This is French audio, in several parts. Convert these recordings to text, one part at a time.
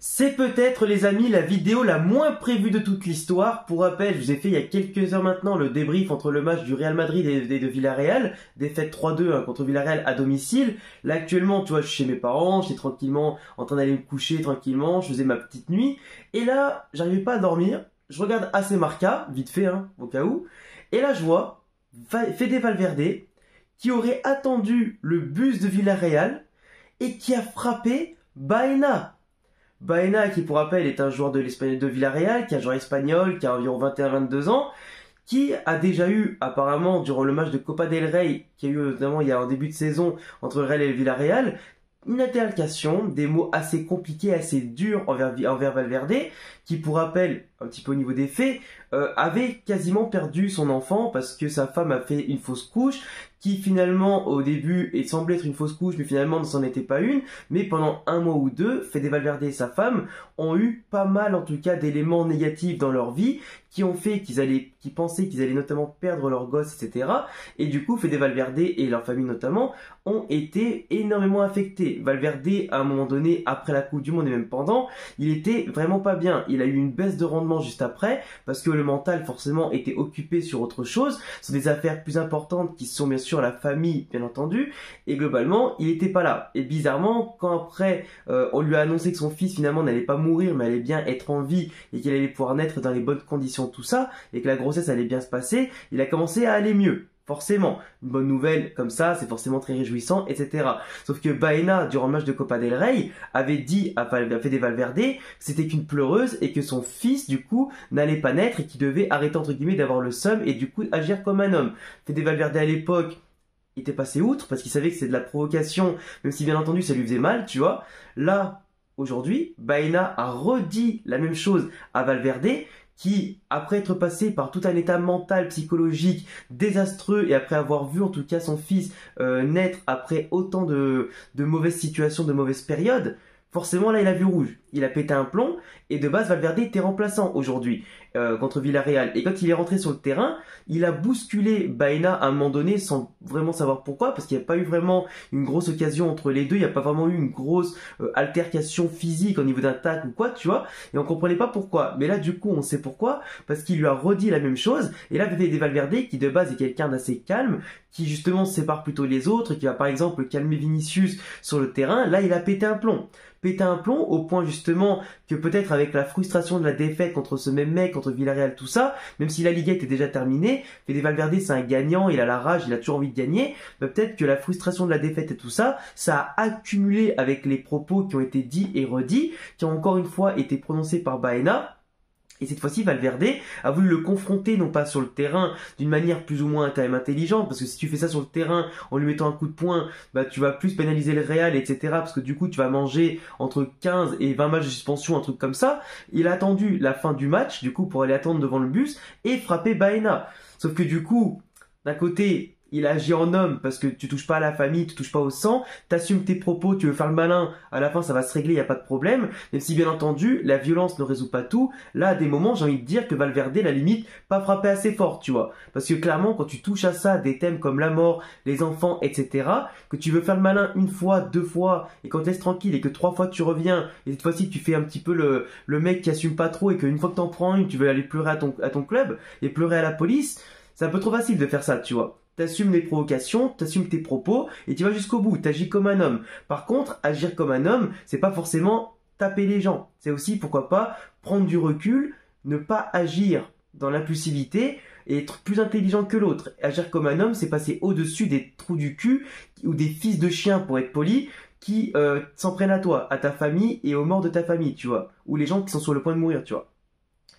C'est peut-être, les amis, la vidéo la moins prévue de toute l'histoire. Pour rappel, je vous ai fait il y a quelques heures maintenant le débrief entre le match du Real Madrid et de Villarreal, défaite 3-2 contre Villarreal à domicile. Là actuellement, tu vois, je suis chez mes parents, j'étais tranquillement en train d'aller me coucher tranquillement, je faisais ma petite nuit. Et là, j'arrivais pas à dormir, je regarde AC Marca, vite fait, au cas où. Et là, je vois Fede Valverde qui aurait attendu le bus de Villarreal et qui a frappé Baena. Baena, qui pour rappel est un joueur de l'Espagnol de Villarreal, qui est un joueur espagnol, qui a environ 21-22 ans, qui a déjà eu apparemment durant le match de Copa del Rey, qui a eu notamment il y a un début de saison entre le Real et le Villarreal, une altercation, des mots assez compliqués, assez durs envers Valverde, qui pour rappel, un petit peu au niveau des faits, avait quasiment perdu son enfant parce que sa femme a fait une fausse couche, qui finalement au début semblait être une fausse couche, mais finalement ne s'en était pas une. Mais pendant un mois ou deux, Fede Valverde et sa femme ont eu pas mal en tout cas d'éléments négatifs dans leur vie qui ont fait qu'ils pensaient qu'ils allaient notamment perdre leur gosse, etc. Et du coup, Fede Valverde et leur famille notamment ont été énormément affectés. Valverde, à un moment donné, après la Coupe du Monde et même pendant, il était vraiment pas bien. Il a eu une baisse de rendement juste après, parce que le mental forcément était occupé sur autre chose, sur des affaires plus importantes qui sont bien sûr la famille, bien entendu, et globalement, il était pas là. Et bizarrement, quand après, on lui a annoncé que son fils finalement n'allait pas mourir, mais allait bien être en vie, et qu'il allait pouvoir naître dans les bonnes conditions, tout ça, et que la grossesse allait bien se passer, il a commencé à aller mieux. Forcément, une bonne nouvelle comme ça, c'est forcément très réjouissant, etc. Sauf que Baena, durant le match de Copa del Rey, avait dit à Fede Valverde que c'était qu'une pleureuse et que son fils, du coup, n'allait pas naître et qu'il devait arrêter, entre guillemets, d'avoir le seum et du coup agir comme un homme. Fede Valverde, à l'époque, était passé outre parce qu'il savait que c'est de la provocation, même si bien entendu ça lui faisait mal, tu vois. Là, aujourd'hui, Baena a redit la même chose à Valverde, qui, après être passé par tout un état mental, psychologique désastreux et après avoir vu en tout cas son fils naître après autant de mauvaises situations, de mauvaises périodes, forcément là il a vu rouge, il a pété un plomb et de base Valverde était remplaçant aujourd'hui contre Villarreal. Et quand il est rentré sur le terrain, il a bousculé Baena à un moment donné sans vraiment savoir pourquoi, parce qu'il n'y a pas eu vraiment une grosse occasion entre les deux, il n'y a pas vraiment eu une grosse altercation physique au niveau d'un tacle ou quoi, tu vois, et on comprenait pas pourquoi. Mais là du coup on sait pourquoi, parce qu'il lui a redit la même chose, et là Fede Valverde qui de base est quelqu'un d'assez calme, qui justement sépare plutôt les autres, qui va par exemple calmer Vinicius sur le terrain, là il a pété un plomb au point justement que peut-être avec la frustration de la défaite contre ce même mec, contre Villarreal, tout ça, même si la Liga était déjà terminée, Fede Valverde c'est un gagnant, il a la rage, il a toujours envie de gagner, peut-être que la frustration de la défaite et tout ça, ça a accumulé avec les propos qui ont été dits et redits, qui ont encore une fois été prononcés par Baena. Et cette fois-ci, Valverde a voulu le confronter, non pas sur le terrain, d'une manière plus ou moins quand même intelligente, parce que si tu fais ça sur le terrain en lui mettant un coup de poing, bah tu vas plus pénaliser le Real, etc. Parce que du coup, tu vas manger entre 15 et 20 matchs de suspension, un truc comme ça. Il a attendu la fin du match, du coup, pour aller attendre devant le bus et frapper Baena. Sauf que du coup, d'un côté, il a agi en homme parce que tu touches pas à la famille, tu touches pas au sang, t'assumes tes propos, tu veux faire le malin, à la fin ça va se régler, y a pas de problème. Même si bien entendu, la violence ne résout pas tout. Là, à des moments, j'ai envie de dire que Valverde, la limite, pas frappé assez fort, tu vois. Parce que clairement, quand tu touches à ça, des thèmes comme la mort, les enfants, etc., que tu veux faire le malin une fois, deux fois, et qu'on te laisse tranquille, et que trois fois tu reviens, et cette fois-ci tu fais un petit peu le mec qui assume pas trop, et qu'une fois que t'en prends une, tu veux aller pleurer à ton club, et pleurer à la police, c'est un peu trop facile de faire ça, tu vois. T'assumes les provocations, t'assumes tes propos et tu vas jusqu'au bout, t'agis comme un homme. Par contre, agir comme un homme, c'est pas forcément taper les gens. C'est aussi, pourquoi pas, prendre du recul, ne pas agir dans l'impulsivité et être plus intelligent que l'autre. Agir comme un homme, c'est passer au-dessus des trous du cul ou des fils de chiens, pour être poli, qui s'en prennent à toi, à ta famille et aux morts de ta famille, tu vois. Ou les gens qui sont sur le point de mourir, tu vois.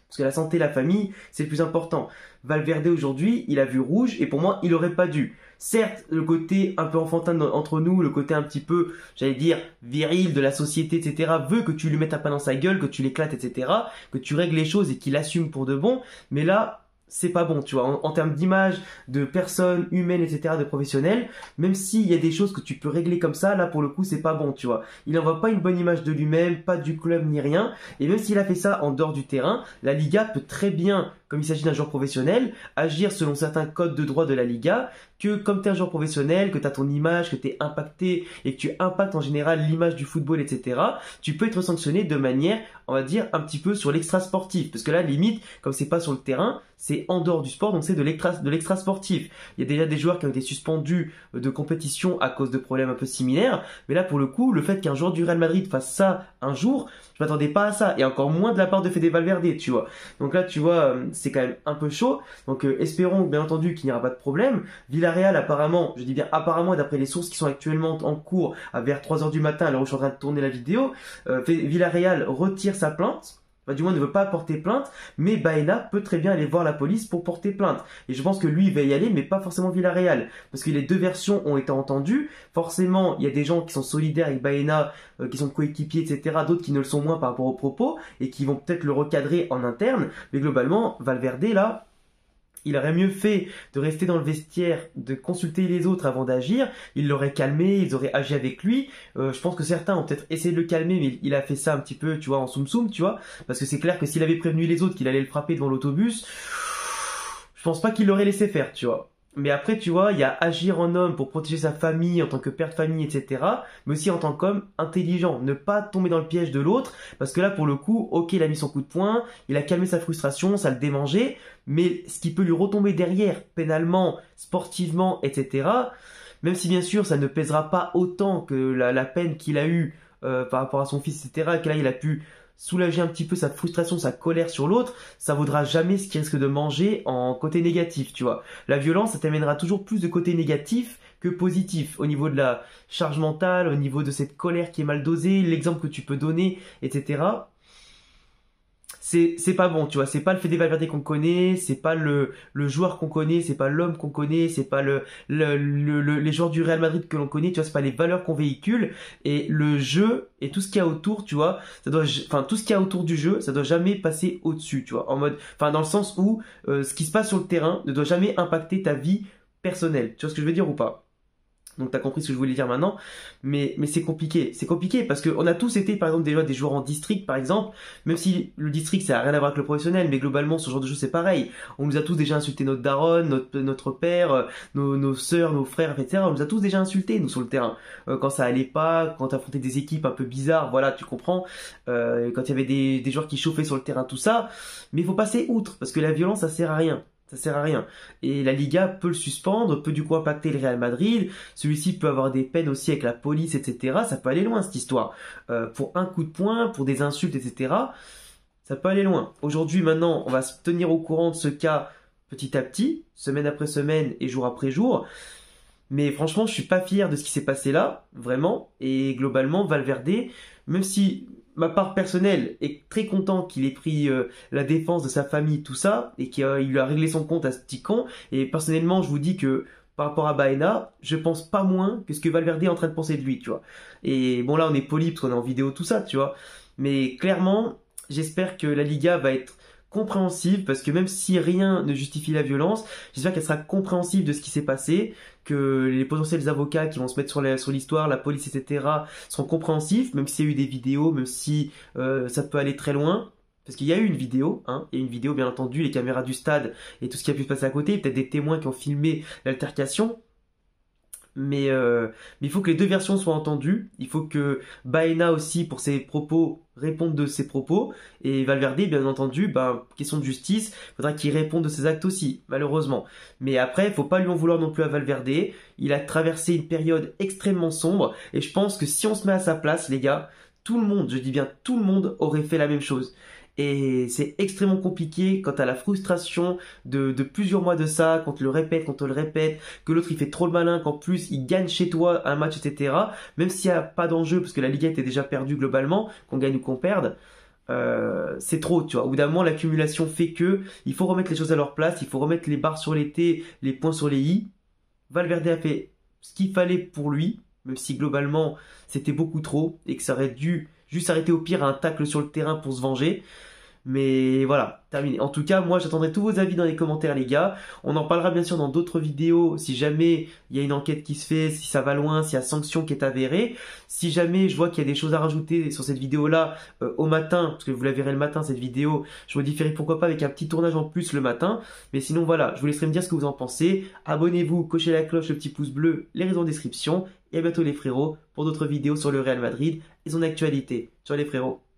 Parce que la santé, la famille, c'est le plus important. Valverde aujourd'hui, il a vu rouge et pour moi, il aurait pas dû. Certes, le côté un peu enfantin entre nous, le côté un petit peu, j'allais dire, viril de la société, etc., veut que tu lui mettes un pain dans sa gueule, que tu l'éclates, etc., que tu règles les choses et qu'il assume pour de bon. Mais là, c'est pas bon, tu vois, en termes d'image, de personnes humaines, etc., de professionnels, même s'il y a des choses que tu peux régler comme ça, là, pour le coup, c'est pas bon, tu vois. Il n'envoie pas une bonne image de lui-même, pas du club, ni rien, et même s'il a fait ça en dehors du terrain, la Liga peut très bien comme il s'agit d'un joueur professionnel, agir selon certains codes de droit de la Liga, que comme tu es un joueur professionnel, que tu as ton image, que tu es impacté et que tu impactes en général l'image du football, etc., tu peux être sanctionné de manière, on va dire, un petit peu sur l'extra sportif. Parce que là, limite, comme c'est pas sur le terrain, c'est en dehors du sport, donc c'est de l'extra sportif. Il y a déjà des joueurs qui ont été suspendus de compétition à cause de problèmes un peu similaires, mais là, pour le coup, le fait qu'un joueur du Real Madrid fasse ça un jour, je m'attendais pas à ça, et encore moins de la part de Fede Valverde, tu vois. Donc là, tu vois, c'est quand même un peu chaud. Donc espérons bien entendu qu'il n'y aura pas de problème. Villarreal, apparemment, je dis bien apparemment, d'après les sources qui sont actuellement en cours, à vers 3h du matin, à l'heure où je suis en train de tourner la vidéo, Villarreal retire sa plainte. Enfin, du moins ne veut pas porter plainte, mais Baena peut très bien aller voir la police pour porter plainte. Et je pense que lui, il va y aller, mais pas forcément Villarreal. Parce que les deux versions ont été entendues. Forcément, il y a des gens qui sont solidaires avec Baena, qui sont coéquipiers, etc. D'autres qui ne le sont moins par rapport aux propos, et qui vont peut-être le recadrer en interne. Mais globalement, Valverde, là, il aurait mieux fait de rester dans le vestiaire, de consulter les autres avant d'agir. Il l'aurait calmé, ils auraient agi avec lui. Je pense que certains ont peut-être essayé de le calmer, mais il a fait ça un petit peu, tu vois, en soum-soum, tu vois. Parce que c'est clair que s'il avait prévenu les autres qu'il allait le frapper devant l'autobus, je pense pas qu'il l'aurait laissé faire, tu vois. Mais après, tu vois, il y a agir en homme pour protéger sa famille en tant que père de famille, etc. Mais aussi en tant qu'homme intelligent. Ne pas tomber dans le piège de l'autre. Parce que là, pour le coup, ok, il a mis son coup de poing, il a calmé sa frustration, ça le démangeait. Mais ce qui peut lui retomber derrière, pénalement, sportivement, etc., même si bien sûr, ça ne pèsera pas autant que la peine qu'il a eue par rapport à son fils, etc., que là, il a pu soulager un petit peu sa frustration, sa colère sur l'autre, ça vaudra jamais ce qu'il risque de manger en côté négatif, tu vois. La violence, ça t'amènera toujours plus de côté négatif que positif, au niveau de la charge mentale, au niveau de cette colère qui est mal dosée, l'exemple que tu peux donner, etc. C'est pas bon, tu vois, c'est pas le Fede Valverde qu'on connaît, c'est pas le joueur qu'on connaît, c'est pas l'homme qu'on connaît, c'est pas les joueurs du Real Madrid que l'on connaît, tu vois, c'est pas les valeurs qu'on véhicule, et le jeu et tout ce qu'il y a autour, tu vois, tout ce qu'il y a autour du jeu, ça doit jamais passer au-dessus, tu vois, dans le sens où ce qui se passe sur le terrain ne doit jamais impacter ta vie personnelle, tu vois ce que je veux dire ou pas? Donc t'as compris ce que je voulais dire maintenant, mais c'est compliqué parce qu'on a tous été par exemple déjà des joueurs en district par exemple, même si le district ça n'a rien à voir avec le professionnel, mais globalement ce genre de jeu c'est pareil, on nous a tous déjà insulté notre daronne, notre père, nos sœurs, nos frères, etc. On nous a tous déjà insultés nous sur le terrain, quand ça allait pas, quand t'affrontais des équipes un peu bizarres, voilà tu comprends, quand il y avait des joueurs qui chauffaient sur le terrain, tout ça, mais il faut passer outre parce que la violence ça sert à rien. Ça sert à rien. Et la Liga peut le suspendre, peut du coup impacter le Real Madrid. Celui-ci peut avoir des peines aussi avec la police, etc. Ça peut aller loin cette histoire. Pour un coup de poing, pour des insultes, etc. Ça peut aller loin. Aujourd'hui, maintenant, on va se tenir au courant de ce cas petit à petit, semaine après semaine et jour après jour. Mais franchement, je suis pas fier de ce qui s'est passé là, vraiment. Et globalement, Valverde, même si ma part personnelle est très content qu'il ait pris la défense de sa famille, tout ça, et qu'il lui a réglé son compte à ce petit con. Et personnellement, je vous dis que par rapport à Baena, je pense pas moins que ce que Valverde est en train de penser de lui, tu vois. Et bon, là, on est poli parce qu'on est en vidéo, tout ça, tu vois. Mais clairement, j'espère que la Liga va être compréhensive, parce que même si rien ne justifie la violence, j'espère qu'elle sera compréhensive de ce qui s'est passé, que les potentiels avocats qui vont se mettre sur l'histoire, la police, etc., seront compréhensifs, même s'il y a eu des vidéos, même si ça peut aller très loin. Parce qu'il y a eu une vidéo, hein, il y a une vidéo bien entendu, les caméras du stade et tout ce qui a pu se passer à côté, peut-être des témoins qui ont filmé l'altercation. Mais il faut que les deux versions soient entendues. Il faut que Baena aussi, pour ses propos, réponde de ses propos. Et Valverde, bien entendu, question de justice, il faudra qu'il réponde de ses actes aussi, malheureusement. Mais après, il faut pas lui en vouloir non plus à Valverde. Il a traversé une période extrêmement sombre. Et je pense que si on se met à sa place, les gars, tout le monde, je dis bien tout le monde, aurait fait la même chose. Et c'est extrêmement compliqué quand t'as la frustration de plusieurs mois de ça, qu'on te le répète, que l'autre il fait trop le malin, qu'en plus il gagne chez toi un match, etc. Même s'il n'y a pas d'enjeu, parce que la Liga était déjà perdue globalement, qu'on gagne ou qu'on perde, c'est trop, tu vois. Au bout d'un moment, l'accumulation fait que il faut remettre les choses à leur place, il faut remettre les barres sur les T, les points sur les I. Valverde a fait ce qu'il fallait pour lui, même si globalement c'était beaucoup trop, et que ça aurait dû juste s'arrêter au pire à un tacle sur le terrain pour se venger. Mais voilà, terminé. En tout cas, moi j'attendrai tous vos avis dans les commentaires les gars. On en parlera bien sûr dans d'autres vidéos si jamais il y a une enquête qui se fait, si ça va loin, s'il y a sanction qui est avérée. Si jamais je vois qu'il y a des choses à rajouter sur cette vidéo là au matin, parce que vous la verrez le matin cette vidéo, je modifierai pourquoi pas avec un petit tournage en plus le matin. Mais sinon voilà, je vous laisserai me dire ce que vous en pensez. Abonnez-vous, cochez la cloche, le petit pouce bleu, les raisons en description. Et à bientôt les frérots pour d'autres vidéos sur le Real Madrid et son actualité. Ciao les frérots.